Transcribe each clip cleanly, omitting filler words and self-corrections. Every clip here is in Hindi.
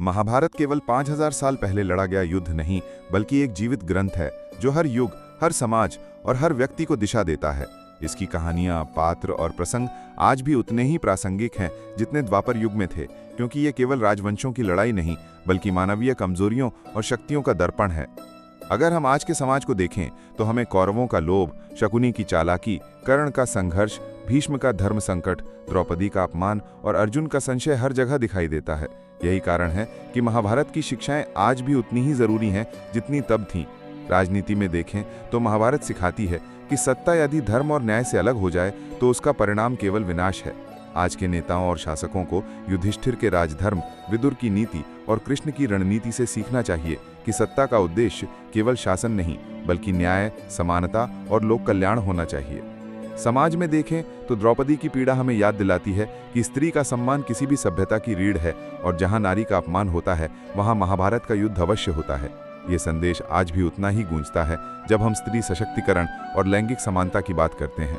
महाभारत केवल 5000 साल पहले लड़ा गया युद्ध नहीं, बल्कि एक जीवित ग्रंथ है जो हर युग, हर समाज और हर व्यक्ति को दिशा देता है। इसकी कहानियां, पात्र और प्रसंग आज भी उतने ही प्रासंगिक हैं जितने द्वापर युग में थे, क्योंकि ये केवल राजवंशों की लड़ाई नहीं, बल्कि मानवीय कमजोरियों और शक्तियों का दर्पण है। अगर हम आज के समाज को देखें तो हमें कौरवों का लोभ, शकुनी की चालाकी, कर्ण का संघर्ष, भीष्म का धर्म संकट, द्रौपदी का अपमान और अर्जुन का संशय हर जगह दिखाई देता है। यही कारण है कि महाभारत की शिक्षाएं आज भी उतनी ही जरूरी हैं जितनी तब थीं। राजनीति में देखें तो महाभारत सिखाती है कि सत्ता यदि धर्म और न्याय से अलग हो जाए तो उसका परिणाम केवल विनाश है। आज के नेताओं और शासकों को युधिष्ठिर के राजधर्म, विदुर की नीति और कृष्ण की रणनीति से सीखना चाहिए कि सत्ता का उद्देश्य केवल शासन नहीं, बल्कि न्याय, समानता और लोक कल्याण होना चाहिए। समाज में देखें तो द्रौपदी की पीड़ा हमें याद दिलाती है कि स्त्री का सम्मान किसी भी सभ्यता की रीढ़ है, और जहां नारी का अपमान होता है वहां महाभारत का युद्ध अवश्य होता है। ये संदेश आज भी उतना ही गूंजता है जब हम स्त्री सशक्तिकरण और लैंगिक समानता की बात करते हैं।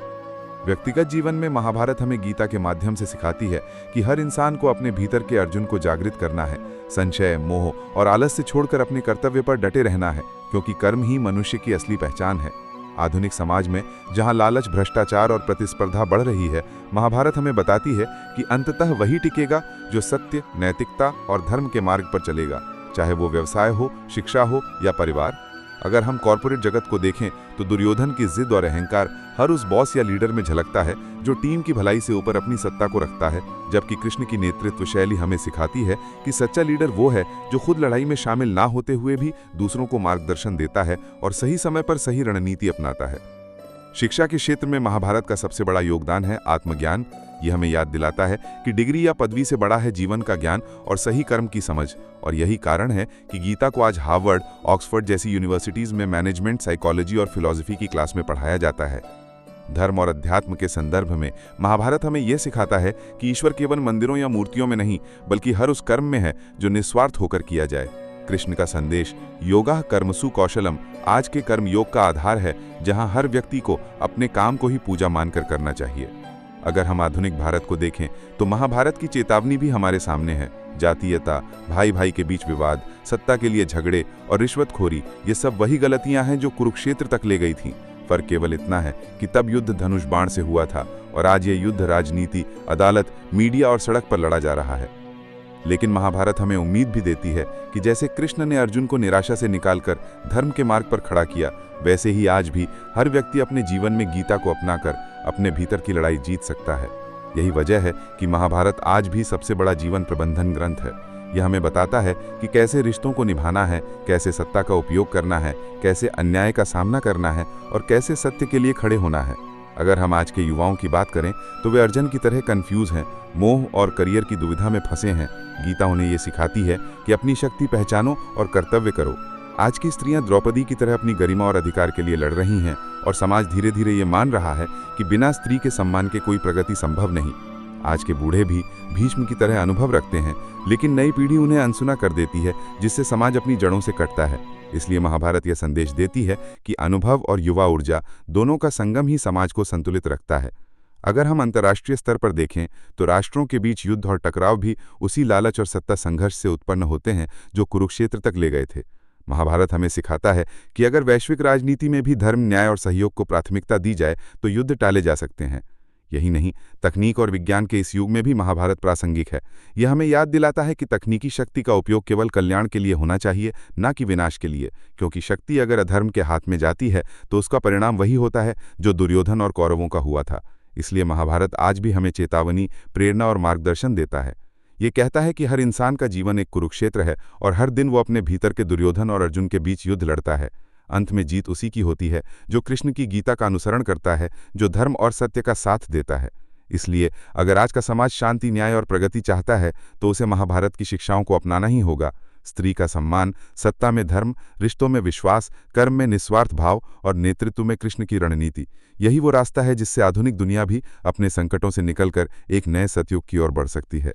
व्यक्तिगत जीवन में महाभारत हमें गीता के माध्यम से सिखाती है कि हर इंसान को अपने भीतर के अर्जुन को जागृत करना है, संशय, मोह और आलस से छोड़कर अपने कर्तव्य पर डटे रहना है, क्योंकि कर्म ही मनुष्य की असली पहचान है। आधुनिक समाज में जहां लालच, भ्रष्टाचार और प्रतिस्पर्धा बढ़ रही है, महाभारत हमें बताती है कि अंततः वही टिकेगा जो सत्य, नैतिकता और धर्म के मार्ग पर चलेगा, चाहे वो व्यवसाय हो, शिक्षा हो या परिवार। अगर हम कॉरपोरेट जगत को देखें तो दुर्योधन की जिद और अहंकार हर उस बॉस या लीडर में झलकता है जो टीम की भलाई से ऊपर अपनी सत्ता को रखता है, जबकि कृष्ण की नेतृत्व शैली हमें सिखाती है कि सच्चा लीडर वो है जो खुद लड़ाई में शामिल ना होते हुए भी दूसरों को मार्गदर्शन देता है और सही समय पर सही रणनीति अपनाता है। शिक्षा के क्षेत्र में महाभारत का सबसे बड़ा योगदान है आत्मज्ञान। यह हमें याद दिलाता है कि डिग्री या पदवी से बड़ा है जीवन का ज्ञान और सही कर्म की समझ, और यही कारण है कि गीता को आज हार्वर्ड, ऑक्सफोर्ड जैसी यूनिवर्सिटीज में मैनेजमेंट, साइकोलॉजी और फिलॉसफी की क्लास में पढ़ाया जाता है। धर्म और अध्यात्म के संदर्भ में महाभारत हमें यह सिखाता है कि ईश्वर केवल मंदिरों या मूर्तियों में नहीं, बल्कि हर उस कर्म में है जो निस्वार्थ होकर किया जाए। कृष्ण का संदेश योगा कर्मसु कौशलम आज के कर्म योग का आधार है, जहां हर व्यक्ति को अपने काम को ही पूजा मानकर करना चाहिए। अगर हम आधुनिक भारत को देखें तो महाभारत की चेतावनी भी हमारे सामने है। जातीयता, भाई भाई के बीच विवाद, सत्ता के लिए झगड़े और रिश्वतखोरी, ये सब वही गलतियां हैं जो कुरुक्षेत्र तक ले गई थीं। फर्क केवल इतना है कि तब युद्ध धनुष बाण से हुआ था और आज ये युद्ध राजनीति, अदालत, मीडिया और सड़क पर लड़ा जा रहा है। लेकिन महाभारत हमें उम्मीद भी देती है कि जैसे कृष्ण ने अर्जुन को निराशा से निकालकर धर्म के मार्ग पर खड़ा किया, वैसे ही आज भी हर व्यक्ति अपने जीवन में गीता को अपनाकर अपने भीतर की लड़ाई जीत सकता है। यही वजह है कि महाभारत आज भी सबसे बड़ा जीवन प्रबंधन ग्रंथ है। यह हमें बताता है कि कैसे रिश्तों को निभाना है, कैसे सत्ता का उपयोग करना है, कैसे अन्याय का सामना करना है और कैसे सत्य के लिए खड़े होना है। अगर हम आज के युवाओं की बात करें तो वे अर्जुन की तरह कंफ्यूज हैं, मोह और करियर की दुविधा में फंसे हैं। गीता उन्हें ये सिखाती है कि अपनी शक्ति पहचानो और कर्तव्य करो। आज की स्त्रियां द्रौपदी की तरह अपनी गरिमा और अधिकार के लिए लड़ रही हैं, और समाज धीरे धीरे ये मान रहा है कि बिना स्त्री के सम्मान के कोई प्रगति संभव नहीं। आज के बूढ़े भी भीष्म की तरह अनुभव रखते हैं, लेकिन नई पीढ़ी उन्हें अनसुना कर देती है, जिससे समाज अपनी जड़ों से कटता है। इसलिए महाभारत यह संदेश देती है कि अनुभव और युवा ऊर्जा दोनों का संगम ही समाज को संतुलित रखता है। अगर हम अंतर्राष्ट्रीय स्तर पर देखें तो राष्ट्रों के बीच युद्ध और टकराव भी उसी लालच और सत्ता संघर्ष से उत्पन्न होते हैं जो कुरुक्षेत्र तक ले गए थे। महाभारत हमें सिखाता है कि अगर वैश्विक राजनीति में भी धर्म, न्याय और सहयोग को प्राथमिकता दी जाए तो युद्ध टाले जा सकते हैं। यही नहीं, तकनीक और विज्ञान के इस युग में भी महाभारत प्रासंगिक है। यह हमें याद दिलाता है कि तकनीकी शक्ति का उपयोग केवल कल्याण के लिए होना चाहिए, न कि विनाश के लिए, क्योंकि शक्ति अगर अधर्म के हाथ में जाती है तो उसका परिणाम वही होता है जो दुर्योधन और कौरवों का हुआ था। इसलिए महाभारत आज भी हमें चेतावनी, प्रेरणा और मार्गदर्शन देता है। ये कहता है कि हर इंसान का जीवन एक कुरुक्षेत्र है और हर दिन वो अपने भीतर के दुर्योधन और अर्जुन के बीच युद्ध लड़ता है। अंत में जीत उसी की होती है जो कृष्ण की गीता का अनुसरण करता है, जो धर्म और सत्य का साथ देता है। इसलिए अगर आज का समाज शांति, न्याय और प्रगति चाहता है तो उसे महाभारत की शिक्षाओं को अपनाना ही होगा। स्त्री का सम्मान, सत्ता में धर्म, रिश्तों में विश्वास, कर्म में निस्वार्थ भाव और नेतृत्व में कृष्ण की रणनीति, यही वो रास्ता है जिससे आधुनिक दुनिया भी अपने संकटों से निकलकर एक नए सतयुग की ओर बढ़ सकती है।